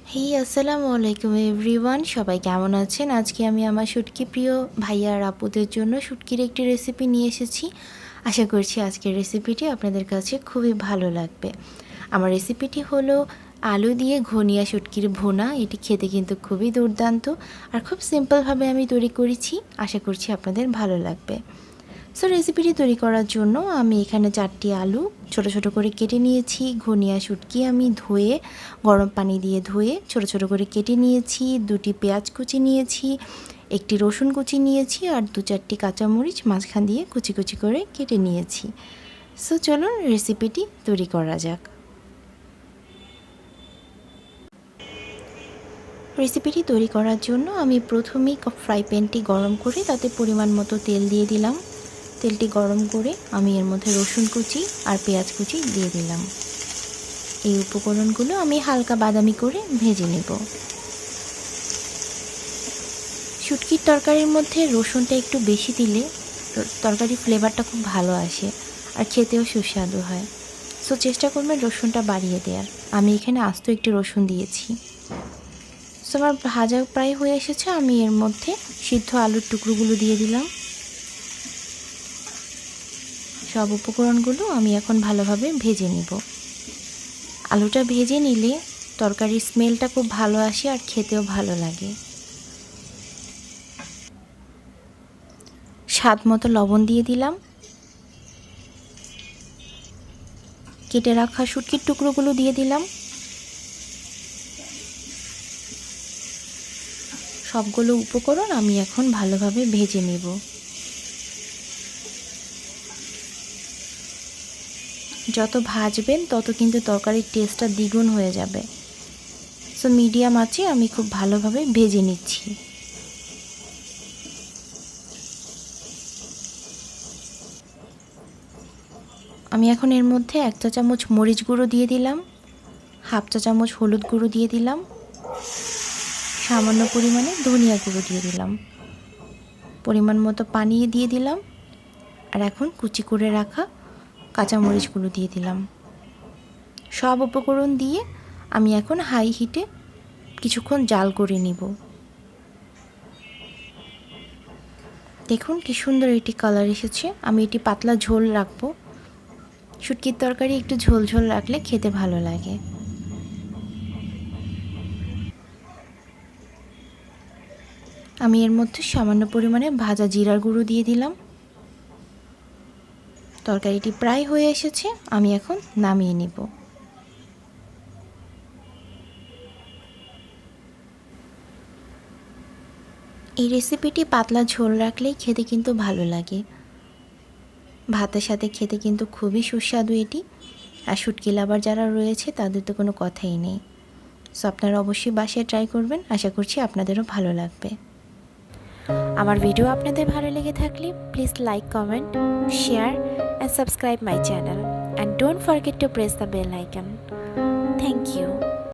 আসসালামু আলাইকুম এভরিওয়ান, সবাই কেমন আছেন? আজকে আমি আমার শুটকি প্রিয় ভাইয়া আর আপুদের জন্য শুটকির একটি রেসিপি নিয়ে এসেছি। আশা করছি আজকের রেসিপিটি আপনাদের কাছে খুবই ভালো লাগবে। আমার রেসিপিটি হলো আলু দিয়ে ঘনিয়া শুটকির ভুনা। এটি খেতে কিন্তু খুবই দুর্দান্ত আর খুব সিম্পলভাবে আমি তৈরি করেছি। আশা করছি আপনাদের ভালো লাগবে। সো রেসিপিটি তৈরি করার জন্য আমি এখানে 4টি আলু ছোট ছোট করে কেটে নিয়েছি। ঘনিয়া শুটকি আমি ধুয়ে গরম পানি দিয়ে ধুয়ে ছোট ছোট করে কেটে নিয়েছি। 2টি পেঁয়াজ কুচি নিয়েছি, একটি রসুন কুচি নিয়েছি আর 2-4টি কাঁচামরিচ মাঝখান দিয়ে কুচি কুচি করে কেটে নিয়েছি। সো চলুন রেসিপিটি তৈরি করা যাক। রেসিপিটি তৈরি করার জন্য আমি প্রথমেই ফ্রাই প্যানটি গরম করে তাতে পরিমাণ মতো তেল দিয়ে দিলাম। তেলটি গরম করে আমি এর মধ্যে রসুন কুচি আর পেঁয়াজ কুচি দিয়ে দিলাম। এই উপকরণগুলো আমি হালকা বাদামি করে ভেজে নেব। শুটকির তরকারির মধ্যে রসুনটা একটু বেশি দিলে তরকারির ফ্লেভারটা খুব ভালো আসে আর খেতেও সুস্বাদু হয়। সো চেষ্টা করবেন রসুনটা বাড়িয়ে দেওয়ার। আমি এখানে আস্ত একটি রসুন দিয়েছি। সো আমার ভাজা প্রায় হয়ে এসেছে। আমি এর মধ্যে সিদ্ধ আলুর টুকরোগুলো দিয়ে দিলাম। সব উপকরণগুলো আমি এখন ভালোভাবে ভেজে নেব। আলুটা ভেজে নিলে তরকারির স্মেলটা খুব ভালো আসে আর খেতেও ভালো লাগে। স্বাদ মতো লবণ দিয়ে দিলাম। কেটে রাখা শুটকির টুকরোগুলো দিয়ে দিলাম। সবগুলো উপকরণ আমি এখন ভালোভাবে ভেজে নেব। যত ভাজবেন তত কিন্তু তরকারির টেস্টটা দ্বিগুণ হয়ে যাবে। সো মিডিয়াম আঁচে আমি খুব ভালোভাবে ভেজে নিচ্ছি। আমি এখন এর মধ্যে 1 চা চামচ মরিচ গুঁড়ো দিয়ে দিলাম, 1/2 চা চামচ হলুদ গুঁড়ো দিয়ে দিলাম, সামান্য পরিমাণে ধনিয়া গুঁড়ো দিয়ে দিলাম, পরিমাণ মতো পানি দিয়ে দিলাম আর এখন কুচি করে রাখা কাঁচামরিচগুলো দিয়ে দিলাম। সব উপকরণ দিয়ে আমি এখন হাই হিটে কিছুক্ষণ জাল করে নিব। দেখুন কি সুন্দর এটি কালার এসেছে। আমি এটি পাতলা ঝোল রাখবো। শুটকির তরকারি একটু ঝোল ঝোল রাখলে খেতে ভালো লাগে। আমি এর মধ্যে সামান্য পরিমাণে ভাজা জিরার গুঁড়ো দিয়ে দিলাম। তরকারিটি প্রায় হয়ে এসেছে। আমি এখন নামিয়ে নিব। এই রেসিপিটি পাতলা ঝোল রাখলেই খেতে কিন্তু ভালো লাগে। ভাতের সাথে খেতে কিন্তু খুবই সুস্বাদু এটি। আর শুটকি লাভার যারা রয়েছে তাদের তো কোনো কথাই নেই। সো আপনারা অবশ্যই বাসায় ট্রাই করবেন। আশা করছি আপনাদেরও ভালো লাগবে। আমার ভিডিও আপনাদের ভালো লেগে থাকলে please like, comment, share and subscribe my channel and don't forget to press the bell icon. Thank you.